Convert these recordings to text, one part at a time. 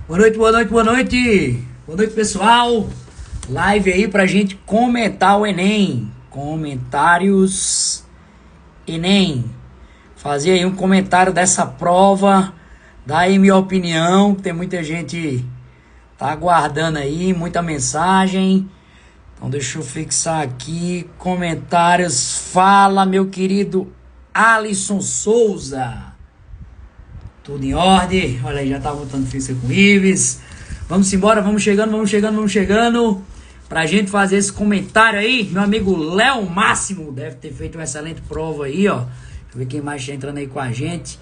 Boa noite, boa noite, boa noite. Boa noite, pessoal. Live aí pra gente comentar o Enem. Comentários Enem. Fazer aí um comentário dessa prova. Dar aí minha opinião. Tem muita gente tá aguardando aí, muita mensagem. Então deixa eu fixar aqui. Comentários. Fala, meu querido Alisson Souza. Tudo em ordem. Olha aí, já tá voltando ficha com o Ives. Vamos embora, vamos chegando. Pra gente fazer esse comentário aí. Meu amigo Léo Máximo deve ter feito uma excelente prova aí, ó. Deixa eu ver quem mais tá entrando aí com a gente.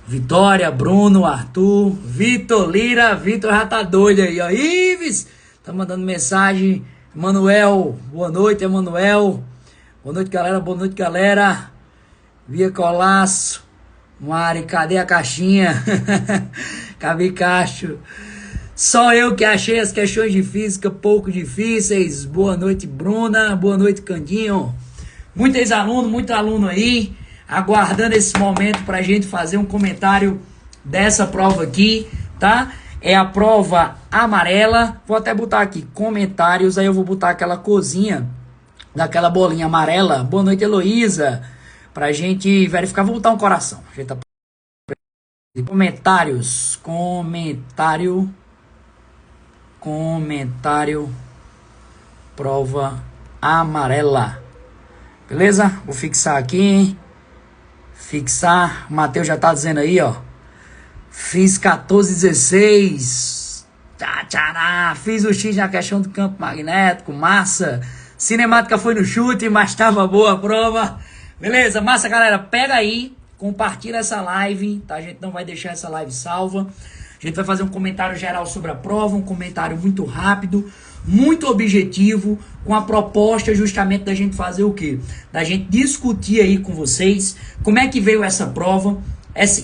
Vitória, Bruno, Arthur, Vitor Lira. Vitor já tá doido aí, ó. Ives tá mandando mensagem. Emanuel, boa noite, Emanuel. Boa noite, galera. Boa noite, galera. Via Colasso. Mari, cadê a caixinha? Cabe Castro. Só eu que achei as questões de física pouco difíceis. Boa noite, Bruna. Boa noite, Candinho. Muito ex-aluno, muito aluno aí, aguardando esse momento pra gente fazer um comentário dessa prova aqui, tá? É a prova amarela. Vou até botar aqui comentários, aí eu vou botar aquela cozinha daquela bolinha amarela. Boa noite, Heloísa. Pra gente verificar, vou botar um coração. A gente tá... Comentários. Comentário. Prova amarela. Beleza? Vou fixar aqui. Fixar. O Matheus já tá dizendo aí, ó. Fiz 14,16. Tchará. Fiz o X na questão do campo magnético. Massa. Cinemática foi no chute, mas tava boa a prova. Beleza, massa, galera. Pega aí, compartilha essa live, tá? A gente não vai deixar essa live salva. A gente vai fazer um comentário geral sobre a prova, um comentário muito rápido, muito objetivo, com a proposta justamente da gente fazer o quê? Da gente discutir aí com vocês como é que veio essa prova.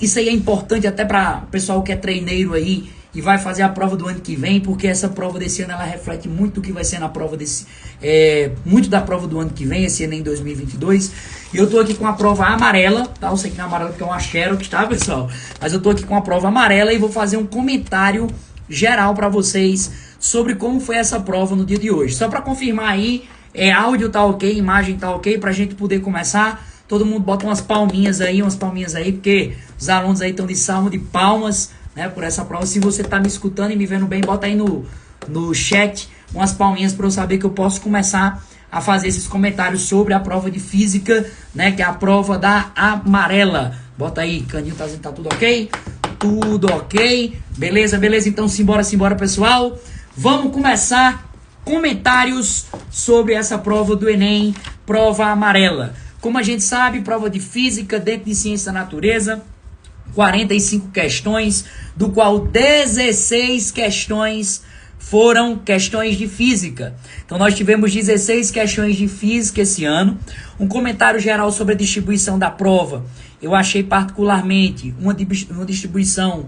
Isso aí é importante até para o pessoal que é treineiro aí e vai fazer a prova do ano que vem, porque essa prova desse ano ela reflete muito do que vai ser na prova desse... muito da prova do ano que vem, esse Enem 2022. E eu tô aqui com a prova amarela, tá? Eu sei que não é amarela porque é uma Xerox, tá, pessoal? Mas eu tô aqui com a prova amarela e vou fazer um comentário geral para vocês sobre como foi essa prova no dia de hoje. Só para confirmar aí, áudio tá ok, imagem tá ok, pra gente poder começar. Todo mundo bota umas palminhas aí, porque os alunos aí estão de salmo de palmas, né, por essa prova. Se você tá me escutando e me vendo bem, bota aí no chat umas palminhas para eu saber que eu posso começar a fazer esses comentários sobre a prova de física, né, que é a prova da amarela. Bota aí, Caninho tá dizendo que tá tudo ok? Tudo ok. Beleza, então simbora, pessoal. Vamos começar comentários sobre essa prova do Enem, prova amarela. Como a gente sabe, prova de física dentro de ciência da natureza, 45 questões, do qual 16 questões foram questões de física. Então nós tivemos 16 questões de física esse ano. Um comentário geral sobre a distribuição da prova. Eu achei particularmente uma distribuição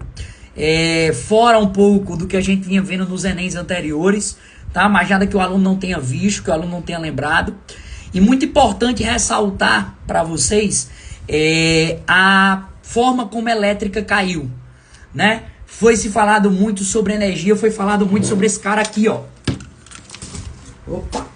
fora um pouco do que a gente vinha vendo nos Enems anteriores, tá? Mas nada que o aluno não tenha visto, que o aluno não tenha lembrado. E muito importante ressaltar para vocês a forma como a elétrica caiu, né? Foi se falado muito sobre energia, foi falado muito sobre esse cara aqui, ó. Opa!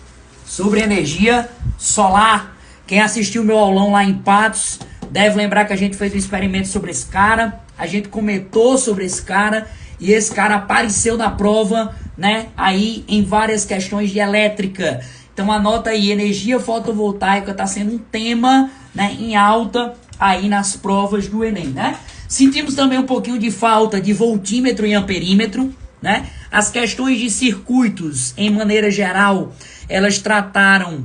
Sobre energia solar. Quem assistiu meu aulão lá em Patos deve lembrar que a gente fez um experimento sobre esse cara, a gente comentou sobre esse cara e esse cara apareceu na prova, né? Aí em várias questões de elétrica. Então anota aí, energia fotovoltaica está sendo um tema, né, em alta aí nas provas do Enem, né? Sentimos também um pouquinho de falta de voltímetro e amperímetro, né? As questões de circuitos, em maneira geral, elas trataram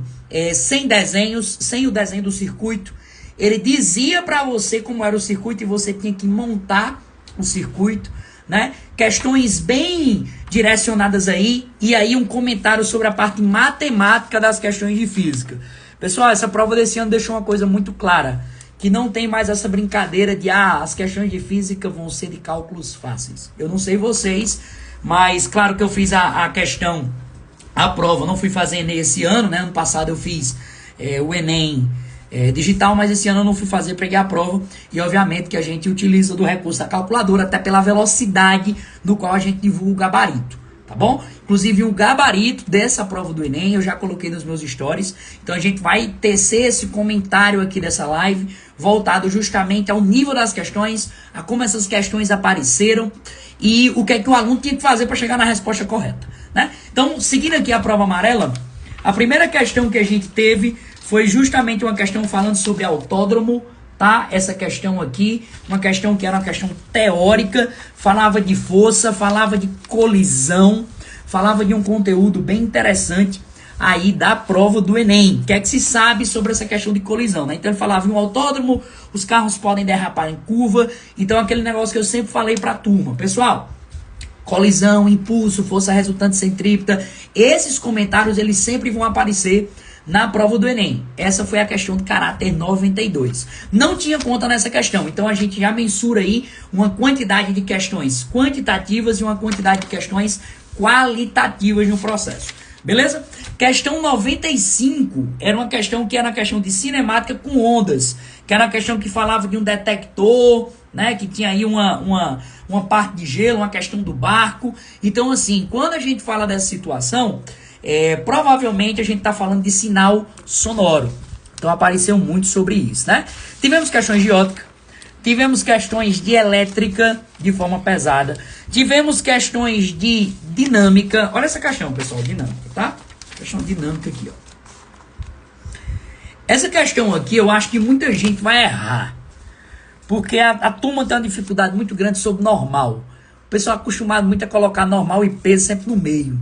sem desenhos, sem o desenho do circuito. Ele dizia para você como era o circuito e você tinha que montar o circuito, né? Questões bem direcionadas aí, e aí um comentário sobre a parte matemática das questões de física. Pessoal, essa prova desse ano deixou uma coisa muito clara, que não tem mais essa brincadeira de as questões de física vão ser de cálculos fáceis. Eu não sei vocês, mas claro que eu fiz a prova, não fui fazer Enem esse ano, né? Ano passado eu fiz o Enem digital, mas esse ano eu não fui fazer, peguei a prova, e obviamente que a gente utiliza do recurso da calculadora, até pela velocidade no qual a gente divulga o gabarito, tá bom? Inclusive o gabarito dessa prova do Enem eu já coloquei nos meus stories, então a gente vai tecer esse comentário aqui dessa live, voltado justamente ao nível das questões, a como essas questões apareceram, e o que é que o aluno tinha que fazer para chegar na resposta correta, né? Então, seguindo aqui a prova amarela, a primeira questão que a gente teve foi justamente uma questão falando sobre autódromo, tá? Essa questão aqui, uma questão que era uma questão teórica, falava de força, falava de colisão, falava de um conteúdo bem interessante aí da prova do Enem. O que é que se sabe sobre essa questão de colisão, né? Então ele falava em um autódromo, os carros podem derrapar em curva, então aquele negócio que eu sempre falei pra turma. Pessoal, colisão, impulso, força resultante centrípeta, esses comentários eles sempre vão aparecer na prova do Enem. Essa foi a questão de caráter 92. Não tinha conta nessa questão, então a gente já mensura aí uma quantidade de questões quantitativas e uma quantidade de questões qualitativas no processo. Beleza? Questão 95 era uma questão que era uma questão de cinemática com ondas, que era uma questão que falava de um detector, né, que tinha aí uma parte de gelo, uma questão do barco. Então, assim, quando a gente fala dessa situação, provavelmente a gente está falando de sinal sonoro. Então apareceu muito sobre isso, né? Tivemos questões de ótica, tivemos questões de elétrica de forma pesada, tivemos questões de dinâmica. Olha essa questão, pessoal, dinâmica, tá? Questão dinâmica aqui, ó. Essa questão aqui eu acho que muita gente vai errar, porque a turma tem uma dificuldade muito grande sobre normal. O pessoal é acostumado muito a colocar normal e peso sempre no meio,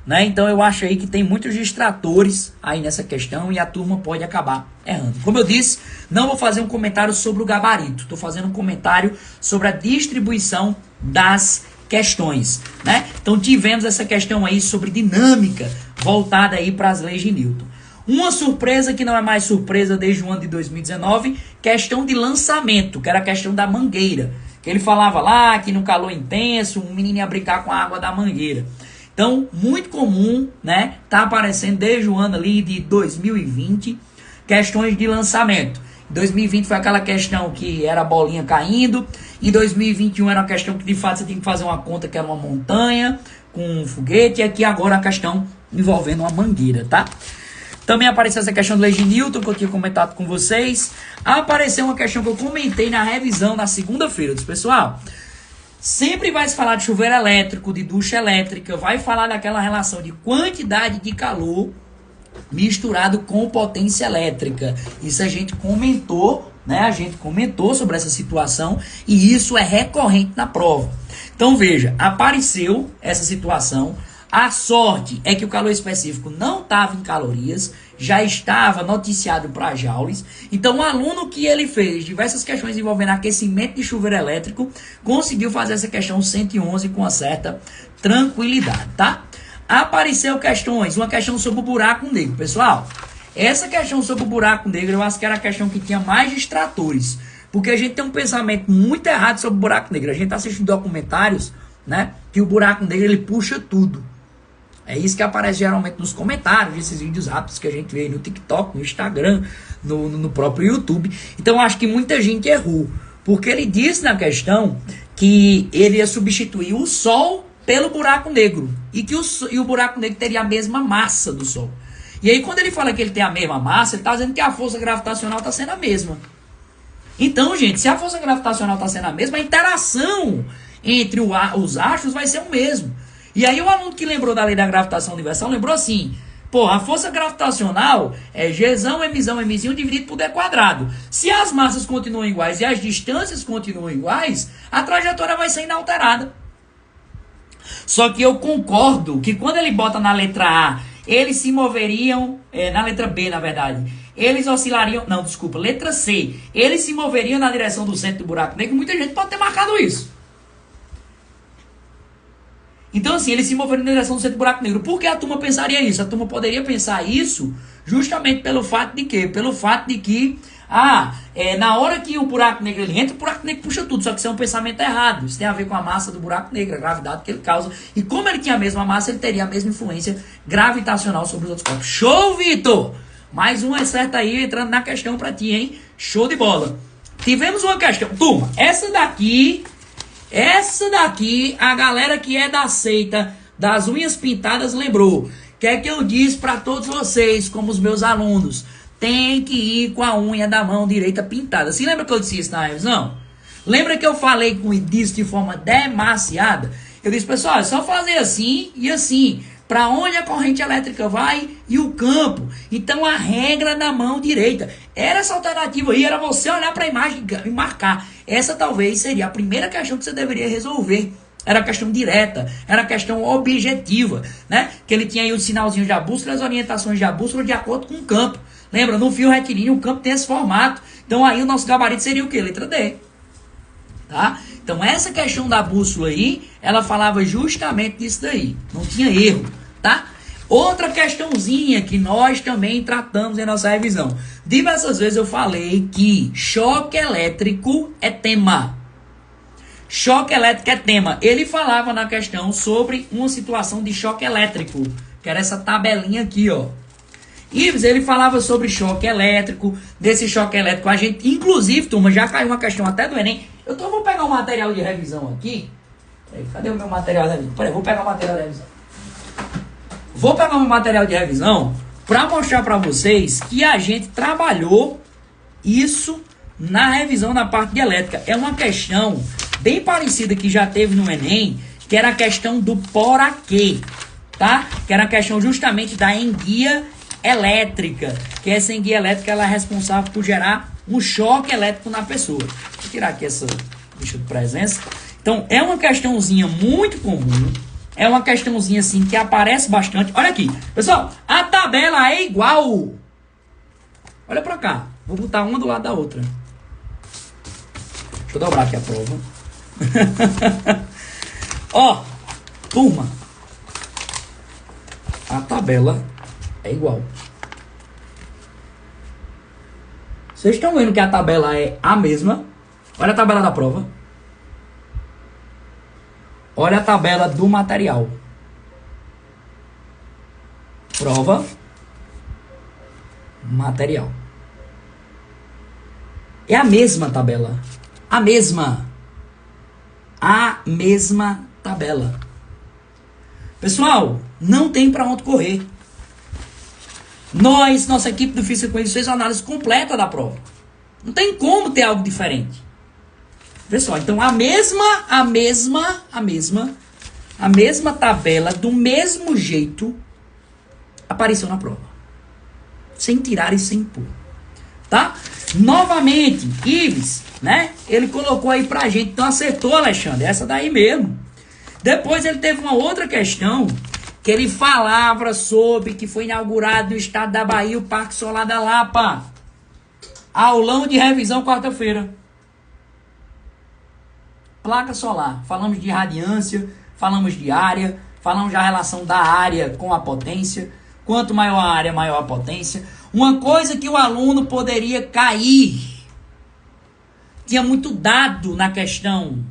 né? Então eu acho aí que tem muitos distratores aí nessa questão e a turma pode acabar errando. Como eu disse, não vou fazer um comentário sobre o gabarito, estou fazendo um comentário sobre a distribuição das questões, né? Então tivemos essa questão aí sobre dinâmica, voltada aí para as leis de Newton. Uma surpresa que não é mais surpresa desde o ano de 2019, questão de lançamento, que era a questão da mangueira, que ele falava lá que no calor intenso, um menino ia brincar com a água da mangueira. Então, muito comum, né? Tá aparecendo desde o ano ali de 2020, questões de lançamento. Em 2020 foi aquela questão que era a bolinha caindo. Em 2021 era uma questão que de fato você tinha que fazer uma conta que era uma montanha com um foguete. E aqui agora a questão envolvendo uma mangueira, tá? Também apareceu essa questão do lei de Newton que eu tinha comentado com vocês. Apareceu uma questão que eu comentei na revisão na segunda-feira. Pessoal, sempre vai se falar de chuveiro elétrico, de ducha elétrica, vai falar daquela relação de quantidade de calor misturado com potência elétrica. Isso a gente comentou, né? A gente comentou sobre essa situação e isso é recorrente na prova. Então veja, apareceu essa situação. A sorte é que o calor específico não estava em calorias, já estava noticiado para joules. Então o aluno que ele fez diversas questões envolvendo aquecimento de chuveiro elétrico, conseguiu fazer essa questão 111 com uma certa tranquilidade, tá? Apareceu questões, uma questão sobre o buraco negro. Pessoal, essa questão sobre o buraco negro eu acho que era a questão que tinha mais distratores, porque a gente tem um pensamento muito errado sobre o buraco negro. A gente está assistindo documentários, né, que o buraco negro ele puxa tudo. É isso que aparece geralmente nos comentários desses vídeos rápidos que a gente vê no TikTok, no Instagram, no próprio YouTube. Então eu acho que muita gente errou, porque ele disse na questão que ele ia substituir o Sol pelo buraco negro e que o buraco negro teria a mesma massa do Sol. E aí quando ele fala que ele tem a mesma massa, ele está dizendo que a força gravitacional está sendo a mesma. Então, gente, se a força gravitacional está sendo a mesma, a interação entre os astros vai ser o mesmo. E aí o aluno que lembrou da lei da gravitação universal lembrou assim: pô, a força gravitacional é Gzão, Mzinho dividido por D². Se as massas continuam iguais e as distâncias continuam iguais, a trajetória vai ser inalterada. Só que eu concordo que quando ele bota na letra A, eles se moveriam, na letra B, na verdade, eles oscilariam, não, desculpa, letra C, eles se moveriam na direção do centro do buraco negro. Muita gente pode ter marcado isso. Então, assim, eles se moveriam na direção do centro do buraco negro. Por que a turma pensaria isso? A turma poderia pensar isso justamente pelo fato de quê? Pelo fato de que, na hora que o buraco negro ele entra, o buraco negro puxa tudo. Só que isso é um pensamento errado. Isso tem a ver com a massa do buraco negro, a gravidade que ele causa. E como ele tinha a mesma massa, ele teria a mesma influência gravitacional sobre os outros corpos. Show, Vitor! Mais um excerto aí entrando na questão pra ti, hein? Show de bola. Tivemos uma questão. Turma, essa daqui, a galera que é da seita das unhas pintadas lembrou. Que é que eu disse pra todos vocês, como os meus alunos? Tem que ir com a unha da mão direita pintada. Se lembra que eu disse isso na revisão? Lembra que eu falei com disso de forma demasiada? Eu disse, pessoal, é só fazer assim e assim. Para onde a corrente elétrica vai e o campo. Então a regra da mão direita. Era essa alternativa aí, era você olhar para a imagem e marcar. Essa talvez seria a primeira questão que você deveria resolver. Era questão direta, era questão objetiva, né? Que ele tinha aí os sinalzinhos da bússola, as orientações da bússola de acordo com o campo. Lembra, no fio retilíneo o campo tem esse formato. Então aí o nosso gabarito seria o quê? Letra D. Tá? Então essa questão da bússola aí, ela falava justamente disso daí. Não tinha erro, tá? Outra questãozinha que nós também tratamos em nossa revisão. Diversas vezes eu falei que choque elétrico é tema. Choque elétrico é tema. Ele falava na questão sobre uma situação de choque elétrico, que era essa tabelinha aqui, ó. Ives, ele falava sobre choque elétrico, desse choque elétrico. A gente, inclusive, turma, já caiu uma questão até do Enem. Eu vou pegar o material de revisão aqui. Peraí, cadê o meu material de revisão? Peraí, vou pegar o material de revisão. Vou pegar o meu material de revisão para mostrar para vocês que a gente trabalhou isso na revisão na parte de elétrica. É uma questão bem parecida que já teve no Enem, que era a questão do poraquê, tá? Que era a questão justamente da enguia elétrica, que essa enguia elétrica ela é responsável por gerar um choque elétrico na pessoa. Vou tirar aqui essa ficha de presença. Então, é uma questãozinha muito comum, é uma questãozinha assim que aparece bastante. Olha aqui, pessoal, a tabela é igual. Olha pra cá, vou botar uma do lado da outra. Deixa eu dobrar aqui a prova. Ó, turma, a tabela é igual. Vocês estão vendo que a tabela é a mesma? Olha a tabela da prova. Olha a tabela do material. Prova. Material. É a mesma tabela. A mesma. A mesma tabela. Pessoal, não tem para onde correr. Nossa equipe do Física Coelho fez uma análise completa da prova. Não tem como ter algo diferente. Pessoal, então a mesma tabela, do mesmo jeito, apareceu na prova. Sem tirar e sem pôr. Tá? Novamente, Ives, né? Ele colocou aí pra gente. Então acertou, Alexandre. Essa daí mesmo. Depois ele teve uma outra questão que ele falava sobre que foi inaugurado no estado da Bahia o Parque Solar da Lapa. Aulão de revisão quarta-feira. Placa solar. Falamos de radiância, falamos de área, falamos da relação da área com a potência. Quanto maior a área, maior a potência. Uma coisa que o aluno poderia cair. Tinha muito dado na questão.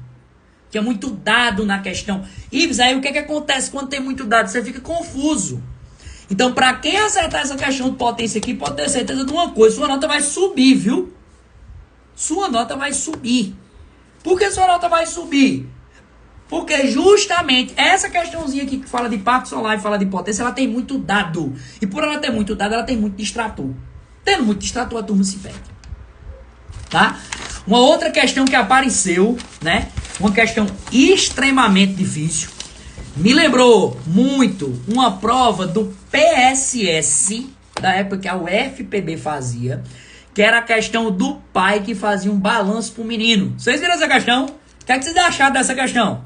Ives, aí o que acontece quando tem muito dado? Você fica confuso. Então, para quem acertar essa questão de potência aqui, pode ter certeza de uma coisa. Sua nota vai subir, viu? Sua nota vai subir. Por que sua nota vai subir? Porque justamente essa questãozinha aqui que fala de parque solar e fala de potência, ela tem muito dado. E por ela ter muito dado, ela tem muito distrator. Tendo muito distrator, a turma se perde. Tá? Uma outra questão que apareceu, né? Uma questão extremamente difícil. Me lembrou muito uma prova do PSS, da época que a UFPB fazia, que era a questão do pai que fazia um balanço pro menino. Vocês viram essa questão? O que é que vocês acharam dessa questão?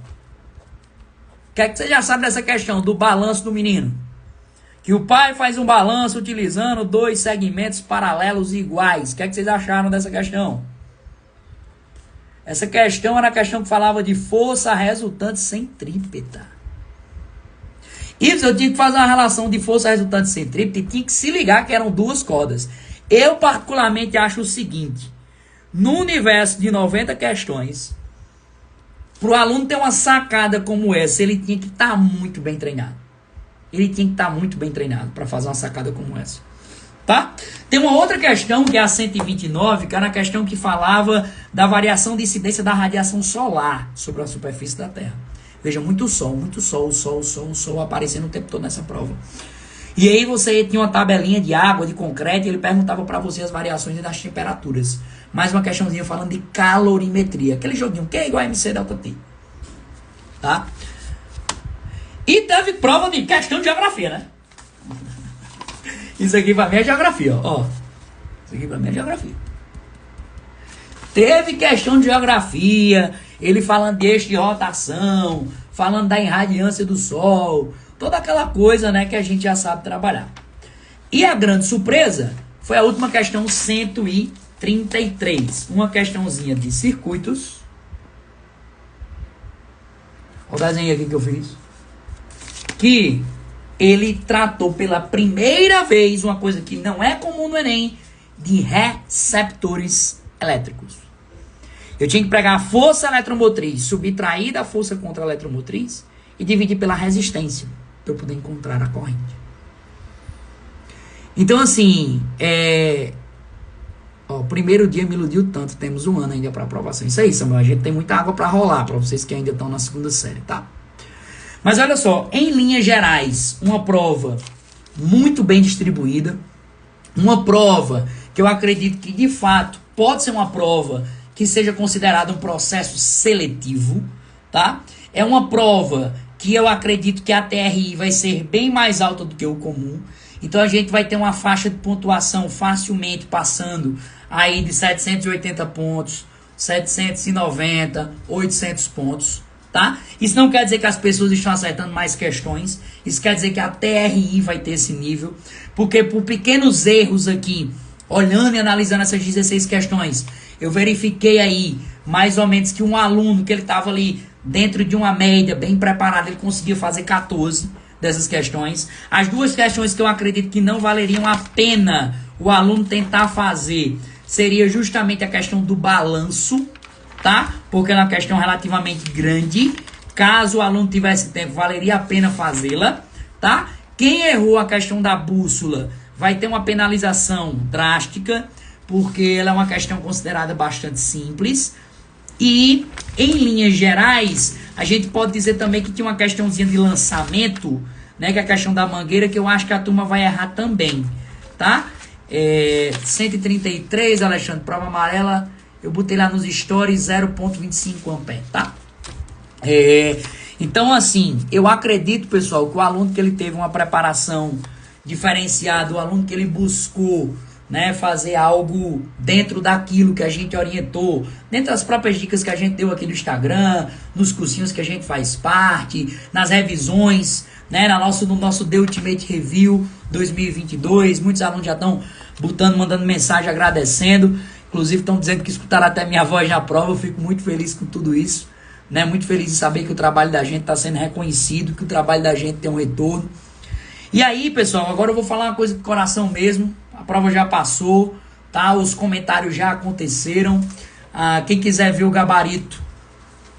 O que é que vocês já sabem dessa questão do balanço do menino? Que o pai faz um balanço utilizando dois segmentos paralelos e iguais. O que é que vocês acharam dessa questão? Essa questão era a questão que falava de força resultante centrípeta. E eu tinha que fazer uma relação de força resultante centrípeta e tinha que se ligar que eram duas cordas. Eu particularmente acho o seguinte. No universo de 90 questões, para o aluno ter uma sacada como essa, ele tinha que estar muito bem treinado. Ele tinha que estar muito bem treinado para fazer uma sacada como essa. tá? Tem uma outra questão, que é a 129, que era a questão que falava da variação de incidência da radiação solar sobre a superfície da Terra. Veja, muito sol, o sol aparecendo o tempo todo nessa prova. E aí você tinha uma tabelinha de água, de concreto, e ele perguntava para você as variações das temperaturas. Mais uma questãozinha falando de calorimetria. Aquele joguinho, que é igual a MC delta T. Tá? E teve prova de questão de geografia, né? Isso aqui pra mim é geografia, ó. Isso aqui pra mim é geografia. Teve questão de geografia, ele falando de eixo de rotação, falando da irradiância do Sol, toda aquela coisa, né, que a gente já sabe trabalhar. E a grande surpresa foi a última questão 133. Uma questãozinha de circuitos. Olha o desenho aqui que eu fiz. Que ele tratou pela primeira vez uma coisa que não é comum no Enem, de receptores elétricos. Eu tinha que pegar a força eletromotriz, subtrair da força contra a eletromotriz e dividir pela resistência, para eu poder encontrar a corrente. Então, assim, o primeiro dia me iludiu tanto, temos um ano ainda para aprovação. Isso aí, Samuel, a gente tem muita água para rolar, para vocês que ainda estão na segunda série, tá? Mas olha só, em linhas gerais, uma prova muito bem distribuída, uma prova que eu acredito que de fato pode ser uma prova que seja considerada um processo seletivo, tá? É uma prova que eu acredito que a TRI vai ser bem mais alta do que o comum, então a gente vai ter uma faixa de pontuação facilmente passando aí de 780 pontos, 790, 800 pontos. Tá? Isso não quer dizer que as pessoas estão acertando mais questões. Isso quer dizer que a TRI vai ter esse nível. Porque por pequenos erros aqui, olhando e analisando essas 16 questões, eu verifiquei aí, mais ou menos, que um aluno que ele estava ali dentro de uma média, bem preparado, ele conseguiu fazer 14 dessas questões. As duas questões que eu acredito que não valeriam a pena o aluno tentar fazer, seria justamente a questão do balanço, tá? Porque é uma questão relativamente grande. Caso o aluno tivesse tempo, valeria a pena fazê-la, tá? Quem errou a questão da bússola vai ter uma penalização drástica, porque ela é uma questão considerada bastante simples. E, em linhas gerais, a gente pode dizer também que tinha uma questãozinha de lançamento, né? Que é a questão da mangueira, que eu acho que a turma vai errar também, tá? 133, Alexandre, prova amarela. Eu botei lá nos stories 0,25 ampere, tá? Então, assim, eu acredito, pessoal, que o aluno que ele teve uma preparação diferenciada, o aluno que ele buscou, né, fazer algo dentro daquilo que a gente orientou, dentro das próprias dicas que a gente deu aqui no Instagram, nos cursinhos que a gente faz parte, nas revisões, né, no nosso The Ultimate Review 2022, muitos alunos já estão mandando mensagem agradecendo. Inclusive estão dizendo que escutaram até minha voz na prova. Eu fico muito feliz com tudo isso, né? Muito feliz em saber que o trabalho da gente está sendo reconhecido, que o trabalho da gente tem um retorno. E aí, pessoal, agora eu vou falar uma coisa do coração mesmo. A prova já passou, tá? Os comentários já aconteceram. Quem quiser ver o gabarito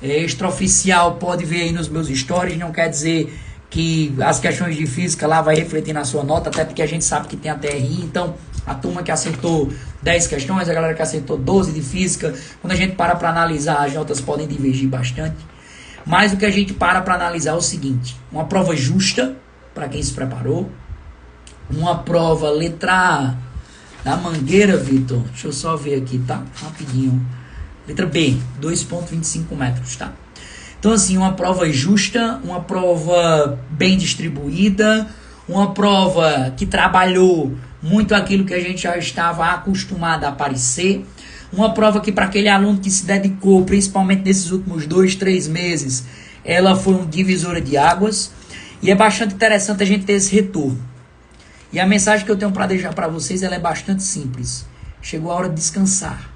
extraoficial pode ver aí nos meus stories. Não quer dizer que as questões de física lá vai refletir na sua nota, até porque a gente sabe que tem a TRI, então a turma que acertou 10 questões, a galera que acertou 12 de física, quando a gente para analisar, as notas podem divergir bastante. Mas o que a gente para analisar é o seguinte: uma prova justa, para quem se preparou, uma prova letra A da Mangueira, Vitor, deixa eu só ver aqui, tá? Rapidinho. Letra B, 2,25 metros, tá? Então, assim, uma prova justa, uma prova bem distribuída, uma prova que trabalhou muito aquilo que a gente já estava acostumado a aparecer, uma prova que para aquele aluno que se dedicou, principalmente nesses últimos 2, 3 meses, ela foi um divisor de águas, e é bastante interessante a gente ter esse retorno. E a mensagem que eu tenho para deixar para vocês, ela é bastante simples. Chegou a hora de descansar.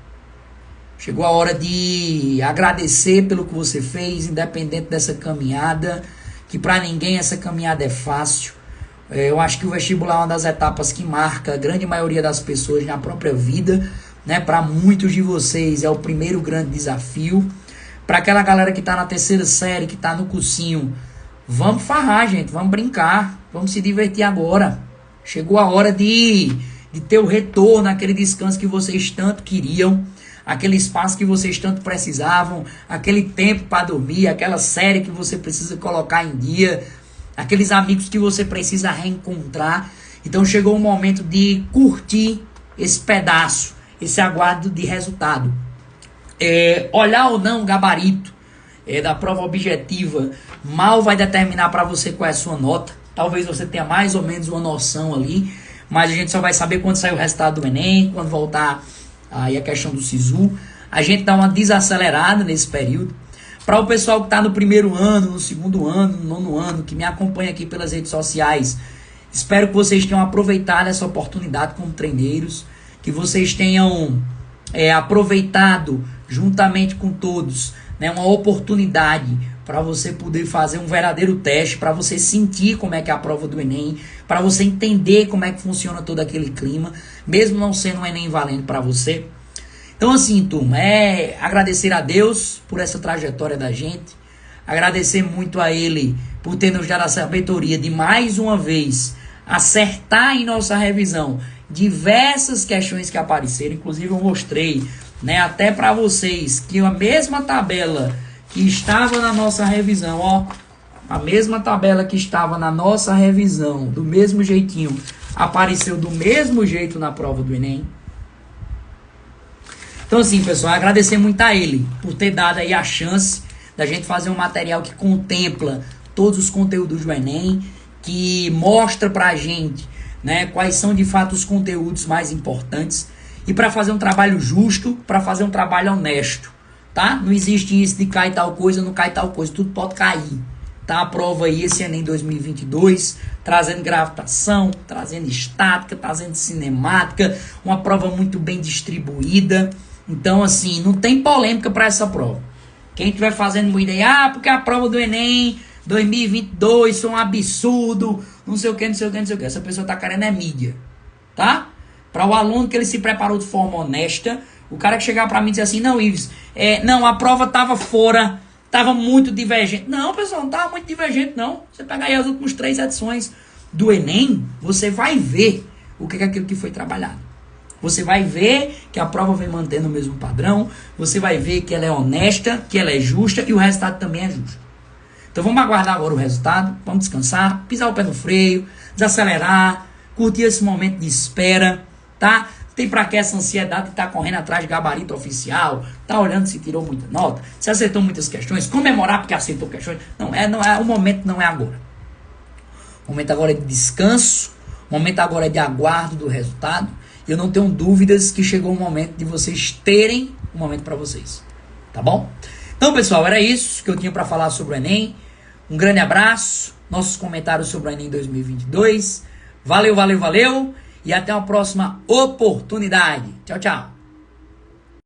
Chegou a hora de agradecer pelo que você fez, independente dessa caminhada, que para ninguém essa caminhada é fácil. Eu acho que o vestibular é uma das etapas que marca a grande maioria das pessoas na própria vida, né? Para muitos de vocês é o primeiro grande desafio. Para aquela galera que está na terceira série, que está no cursinho, vamos farrar, gente, vamos brincar, vamos se divertir agora. Chegou a hora de de ter o retorno, aquele descanso que vocês tanto queriam, aquele espaço que vocês tanto precisavam, aquele tempo para dormir, aquela série que você precisa colocar em dia, aqueles amigos que você precisa reencontrar. Então chegou o momento de curtir esse pedaço, esse aguardo de resultado. Olhar ou não o gabarito da prova objetiva mal vai determinar para você qual é a sua nota. Talvez você tenha mais ou menos uma noção ali, mas a gente só vai saber quando sair o resultado do Enem, quando voltar aí a questão do SISU. A gente dá uma desacelerada nesse período. Para o pessoal que está no primeiro ano, no segundo ano, no nono ano, que me acompanha aqui pelas redes sociais, espero que vocês tenham aproveitado essa oportunidade como treineiros, que vocês tenham aproveitado juntamente com todos, né, uma oportunidade para você poder fazer um verdadeiro teste, para você sentir como é que é a prova do Enem, para você entender como é que funciona todo aquele clima, mesmo não sendo um Enem valendo para você. Então assim, turma, agradecer a Deus por essa trajetória da gente, agradecer muito a Ele por ter nos dado a sabedoria de mais uma vez acertar em nossa revisão diversas questões que apareceram. Inclusive eu mostrei, né, até para vocês que a mesma tabela que estava na nossa revisão, ó, a mesma tabela que estava na nossa revisão, do mesmo jeitinho, apareceu do mesmo jeito na prova do Enem. Então assim, pessoal, agradecer muito a ele por ter dado aí a chance da gente fazer um material que contempla todos os conteúdos do Enem, que mostra pra gente, né, quais são de fato os conteúdos mais importantes, e para fazer um trabalho justo, para fazer um trabalho honesto, tá? Não existe isso de cai tal coisa, não cai tal coisa, tudo pode cair. Tá a prova aí esse ano em 2022, trazendo gravitação, trazendo estática, trazendo cinemática, uma prova muito bem distribuída. Então assim, não tem polêmica para essa prova. Quem estiver fazendo muita ideia, porque a prova do Enem 2022 foi um absurdo, não sei o que, não sei o que, não sei o que. Essa pessoa tá querendo mídia, tá? Para o aluno que ele se preparou de forma honesta, o cara que chegar para mim e dizer assim, não, Ives, não, a prova tava fora, tava muito divergente. Não, pessoal, não tava muito divergente, não. Você pega aí as últimas 3 edições do Enem, você vai ver o que é aquilo que foi trabalhado. Você vai ver que a prova vem mantendo o mesmo padrão, você vai ver que ela é honesta, que ela é justa e o resultado também é justo. Então vamos aguardar agora o resultado, vamos descansar, pisar o pé no freio, desacelerar, curtir esse momento de espera, tá? Tem pra que essa ansiedade de estar correndo atrás de gabarito oficial, tá olhando se tirou muita nota, se acertou muitas questões, comemorar porque acertou questões. Não é, o momento não é agora. O momento agora é de descanso, o momento agora é de aguardo do resultado. Eu não tenho dúvidas que chegou o momento de vocês terem um momento para vocês, tá bom? Então, pessoal, era isso que eu tinha para falar sobre o Enem. Um grande abraço, nossos comentários sobre o Enem 2022. Valeu, valeu, valeu e até uma próxima oportunidade. Tchau, tchau.